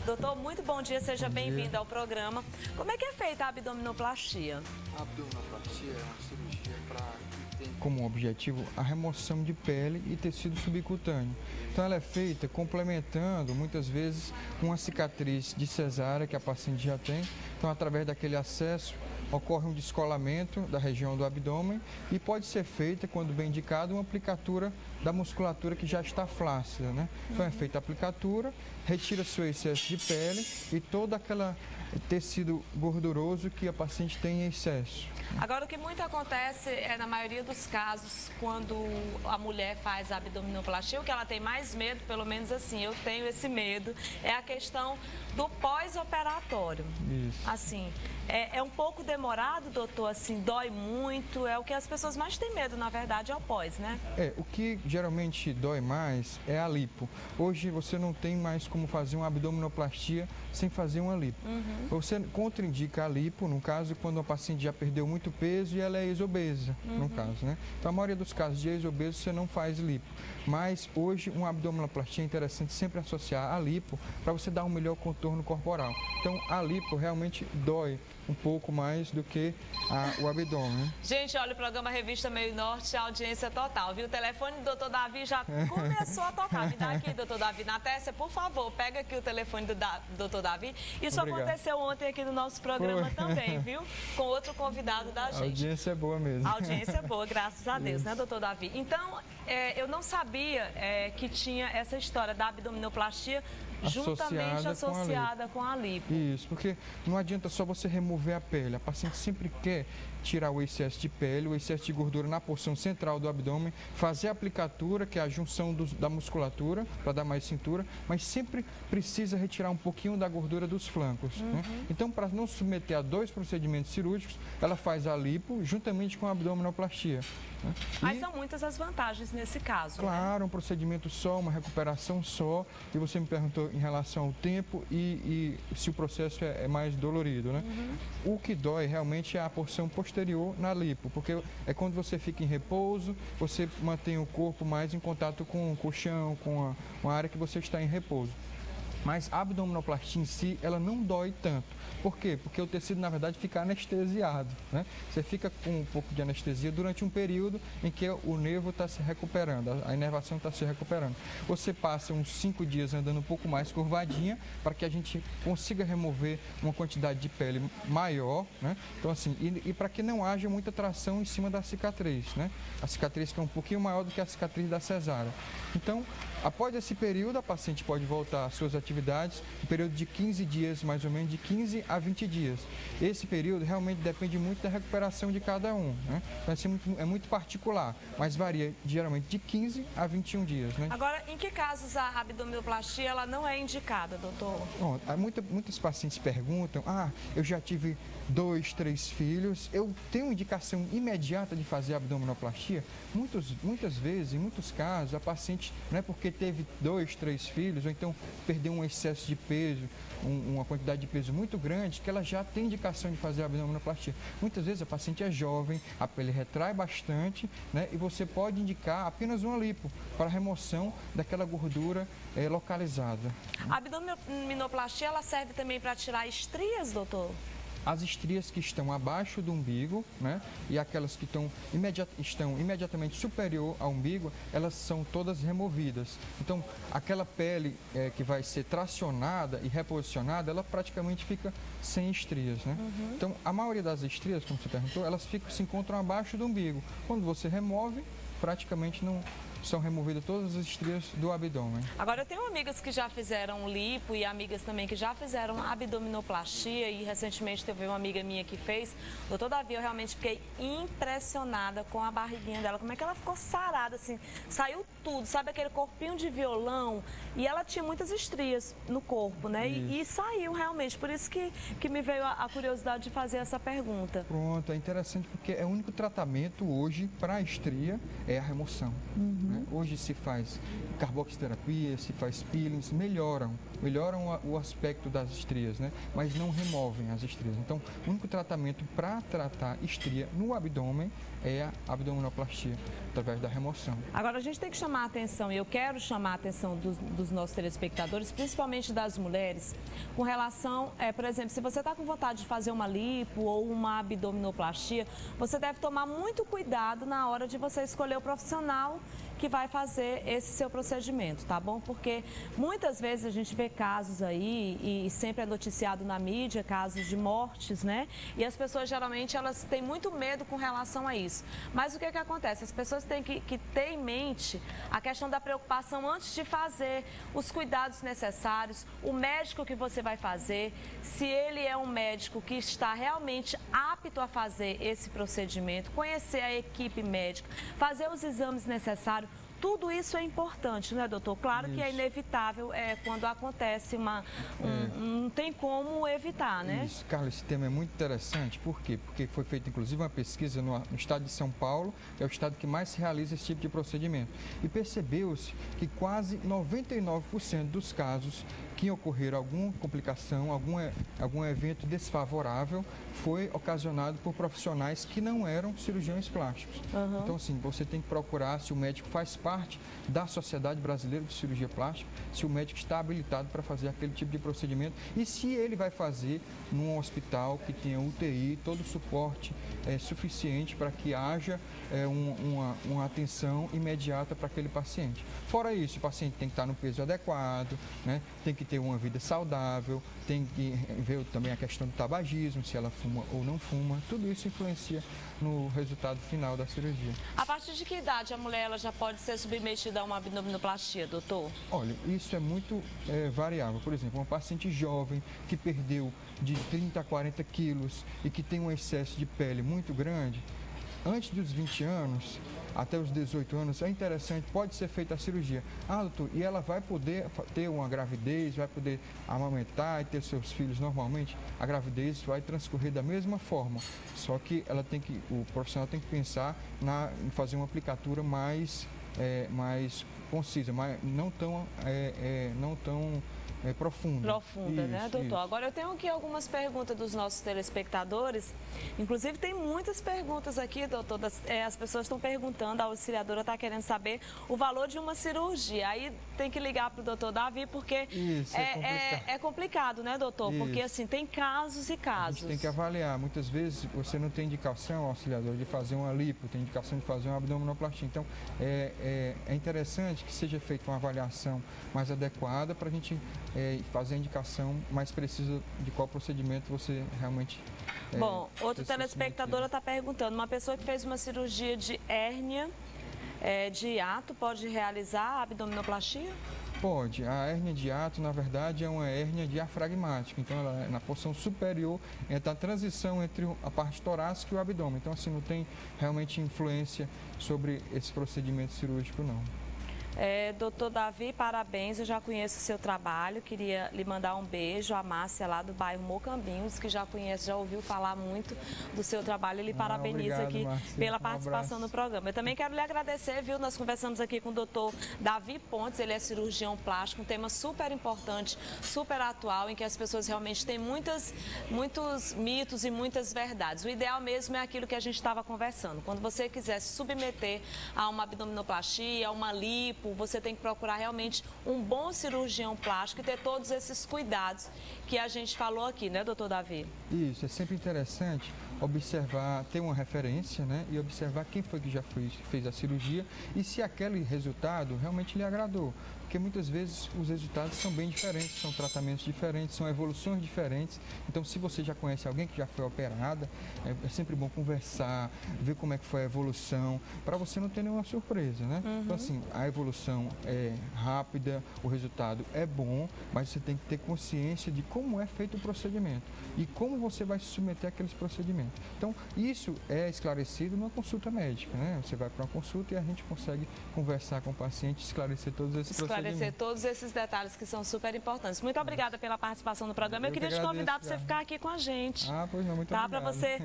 Doutor, muito bom dia, seja bem-vindo ao programa. Como é que é feita a abdominoplastia? A abdominoplastia é uma cirurgia que tem como objetivo a remoção de pele e tecido subcutâneo. Então ela é feita complementando, muitas vezes, uma cicatriz de cesárea que a paciente já tem. Então, através daquele acesso, ocorre um descolamento da região do abdômen e pode ser feita, quando bem indicado, uma aplicatura da musculatura que já está flácida, né? Então é feita a aplicatura, retira-se o excesso de pele e todo aquele tecido gorduroso que a paciente tem em excesso. Agora, o que muito acontece é, na maioria dos casos, quando a mulher faz a abdominoplastia, o que ela tem mais medo, pelo menos assim, eu tenho esse medo, é a questão do pós-operatório. Isso. Assim, é um pouco demorado, doutor, assim, dói muito, é o que as pessoas mais têm medo, na verdade, é o pós, né? O que geralmente dói mais é a lipo. Hoje você não tem mais como fazer uma abdominoplastia sem fazer uma lipo. Você contraindica a lipo, no caso, quando a paciente já perdeu muito peso e ela é ex-obesa, no caso, né? Então, a maioria dos casos de ex-obeso você não faz lipo. Mas hoje, uma abdominoplastia é interessante sempre associar a lipo para você dar um melhor contorno corporal. Então, a lipo realmente dói um pouco mais do que o abdômen. Gente, olha, o programa Revista Meio Norte, a audiência total, viu? O telefone do doutor Davi já começou a tocar. Me dá aqui, doutor Davi. Natécia, por favor, pega aqui o telefone do doutor Davi. Isso Obrigado. Aconteceu ontem aqui no nosso programa também, viu? Com outro convidado da gente. A audiência é boa mesmo. A audiência é boa, graças a Deus, né, doutor Davi? Então, eu não sabia que tinha essa história da abdominoplastia juntamente associada com a lipo. Isso, porque não adianta só você remover a pele. A paciente sempre quer tirar o excesso de pele, o excesso de gordura na porção central do abdômen, fazer a aplicatura, que é a junção da musculatura, para dar mais cintura, mas sempre precisa retirar um pouquinho da gordura dos flancos. Né? Então, para não submeter a 2 procedimentos cirúrgicos, ela faz a lipo juntamente com a abdominoplastia. Né? Mas são muitas as vantagens nesse caso. Claro, um procedimento só, uma recuperação só. E você me perguntou em relação ao tempo e se o processo é mais dolorido, né? O que dói realmente é a porção posterior na lipo, porque é quando você fica em repouso, você mantém o corpo mais em contato com o colchão, com a área que você está em repouso. Mas a abdominoplastia em si, ela não dói tanto. Por quê? Porque o tecido, na verdade, fica anestesiado, né? Você fica com um pouco de anestesia durante um período em que o nervo está se recuperando, a inervação está se recuperando. Você passa uns 5 dias andando um pouco mais curvadinha para que a gente consiga remover uma quantidade de pele maior, né? Então, assim, e para que não haja muita tração em cima da cicatriz, né? A cicatriz que é um pouquinho maior do que a cicatriz da cesárea. Então, após esse período, a paciente pode voltar às suas atividades, um período de 15 dias, mais ou menos de 15 a 20 dias. Esse período realmente depende muito da recuperação de cada um, né? Então, é muito particular, mas varia geralmente de 15 a 21 dias, né? Agora, em que casos a abdominoplastia ela não é indicada, doutor? Bom, muitas pacientes perguntam, eu já tive 2, 3 filhos, eu tenho indicação imediata de fazer abdominoplastia? Muitas vezes, em muitos casos, a paciente não é porque teve 2, 3 filhos, ou então perdeu um excesso de peso, uma quantidade de peso muito grande, que ela já tem indicação de fazer abdominoplastia. Muitas vezes a paciente é jovem, a pele retrai bastante, né? E você pode indicar apenas uma lipo para remoção daquela gordura localizada. A abdominoplastia ela serve também para tirar estrias, doutor? As estrias que estão abaixo do umbigo, né, e aquelas que estão imediatamente superior ao umbigo, elas são todas removidas. Então, aquela pele que vai ser tracionada e reposicionada, ela praticamente fica sem estrias, né? Então, a maioria das estrias, como você perguntou, elas se encontram abaixo do umbigo. Quando você remove, praticamente não são removidas todas as estrias do abdômen. Agora, eu tenho amigas que já fizeram lipo e amigas também que já fizeram abdominoplastia e recentemente teve uma amiga minha que fez. Doutor Davi, eu realmente fiquei impressionada com a barriguinha dela, como é que ela ficou sarada, assim, saiu tudo, sabe aquele corpinho de violão? E ela tinha muitas estrias no corpo, né? E saiu realmente, por isso que me veio a curiosidade de fazer essa pergunta. Pronto, é interessante porque é o único tratamento hoje para a estria é a remoção. né? Hoje se faz carboxiterapia, se faz peelings, melhoram o aspecto das estrias, né? Mas não removem as estrias. Então, o único tratamento para tratar estria no abdômen é a abdominoplastia, através da remoção. Agora, a gente tem que chamar a atenção, e eu quero chamar a atenção dos nossos telespectadores, principalmente das mulheres, com relação, por exemplo, se você está com vontade de fazer uma lipo ou uma abdominoplastia, você deve tomar muito cuidado na hora de você escolher o profissional que vai fazer esse seu procedimento, tá bom? Porque muitas vezes a gente vê casos aí, e sempre é noticiado na mídia, casos de mortes, né? E as pessoas, geralmente, elas têm muito medo com relação a isso. Mas o que que acontece? As pessoas têm que ter em mente a questão da preocupação antes de fazer, os cuidados necessários, o médico que você vai fazer, se ele é um médico que está realmente apto a fazer esse procedimento, conhecer a equipe médica, fazer os exames necessários. Tudo isso é importante, né, doutor? Claro isso. Que é inevitável quando acontece não tem como evitar, né? Isso, Carla, esse tema é muito interessante. Por quê? Porque foi feita, inclusive, uma pesquisa no estado de São Paulo, que é o estado que mais se realiza esse tipo de procedimento. E percebeu-se que quase 99% dos casos que ocorreram alguma complicação, algum evento desfavorável, foi ocasionado por profissionais que não eram cirurgiões plásticos. Uhum. Então, assim, você tem que procurar se o médico faz parte da Sociedade Brasileira de Cirurgia Plástica, se o médico está habilitado para fazer aquele tipo de procedimento e se ele vai fazer num hospital que tenha UTI, todo o suporte suficiente para que haja uma atenção imediata para aquele paciente. Fora isso, o paciente tem que estar no peso adequado, né? Tem que ter uma vida saudável, tem que ver também a questão do tabagismo, se ela fuma ou não fuma, tudo isso influencia no resultado final da cirurgia. A partir de que idade a mulher ela já pode ser submetida a uma abdominoplastia, doutor? Olha, isso é muito variável. Por exemplo, uma paciente jovem que perdeu de 30 a 40 quilos e que tem um excesso de pele muito grande, antes dos 20 anos, até os 18 anos, é interessante, pode ser feita a cirurgia. Ah, doutor, e ela vai poder ter uma gravidez, vai poder amamentar e ter seus filhos normalmente? A gravidez vai transcorrer da mesma forma, só que o profissional tem que pensar em fazer uma aplicatura mais concisa, mas não tão profunda. Profunda, isso, né, doutor? Isso. Agora, eu tenho aqui algumas perguntas dos nossos telespectadores. Inclusive, tem muitas perguntas aqui, doutor. As pessoas estão perguntando, a auxiliadora está querendo saber o valor de uma cirurgia. Aí tem que ligar para o doutor Davi, porque isso, é complicado, né, doutor? Isso. Porque, assim, tem casos e casos. A gente tem que avaliar. Muitas vezes, você não tem indicação, auxiliadora, de fazer uma lipo, tem indicação de fazer uma abdominoplastia. Então, é interessante que seja feita uma avaliação mais adequada para a gente fazer a indicação mais precisa de qual procedimento você realmente... Bom, outro telespectador está perguntando, uma pessoa que fez uma cirurgia de hérnia de hiato pode realizar a abdominoplastia? Pode. A hérnia de hiato, na verdade, é uma hérnia diafragmática. Então, ela é na porção superior, a transição entre a parte torácica e o abdômen. Então, assim, não tem realmente influência sobre esse procedimento cirúrgico, não. Doutor Davi, parabéns, eu já conheço o seu trabalho, queria lhe mandar um beijo, a Márcia lá do bairro Mocambinhos, que já conhece, já ouviu falar muito do seu trabalho, ele parabeniza obrigado, aqui Márcia, pela participação no programa. Eu também quero lhe agradecer, viu, nós conversamos aqui com o doutor Davi Pontes, ele é cirurgião plástico, um tema super importante, super atual, em que as pessoas realmente têm muitos mitos e muitas verdades. O ideal mesmo é aquilo que a gente estava conversando, quando você quiser se submeter a uma abdominoplastia, a uma lipo, você tem que procurar realmente um bom cirurgião plástico e ter todos esses cuidados que a gente falou aqui, né, doutor Davi? Isso, é sempre interessante observar, ter uma referência, né, e observar quem foi que já fez a cirurgia e se aquele resultado realmente lhe agradou. Porque muitas vezes os resultados são bem diferentes, são tratamentos diferentes, são evoluções diferentes. Então, se você já conhece alguém que já foi operada, é sempre bom conversar, ver como é que foi a evolução, para você não ter nenhuma surpresa, né? Uhum. Então, assim, a evolução é rápida, o resultado é bom, mas você tem que ter consciência de como é feito o procedimento e como você vai se submeter àqueles procedimentos. Então, isso é esclarecido numa consulta médica, né? Você vai para uma consulta e a gente consegue conversar com o paciente, esclarecer todos esses procedimentos. Esclarecer todos esses detalhes que são super importantes. Muito obrigada pela participação no programa. Eu queria te convidar para você ficar aqui com a gente. Ah, pois não, muito obrigado. Para você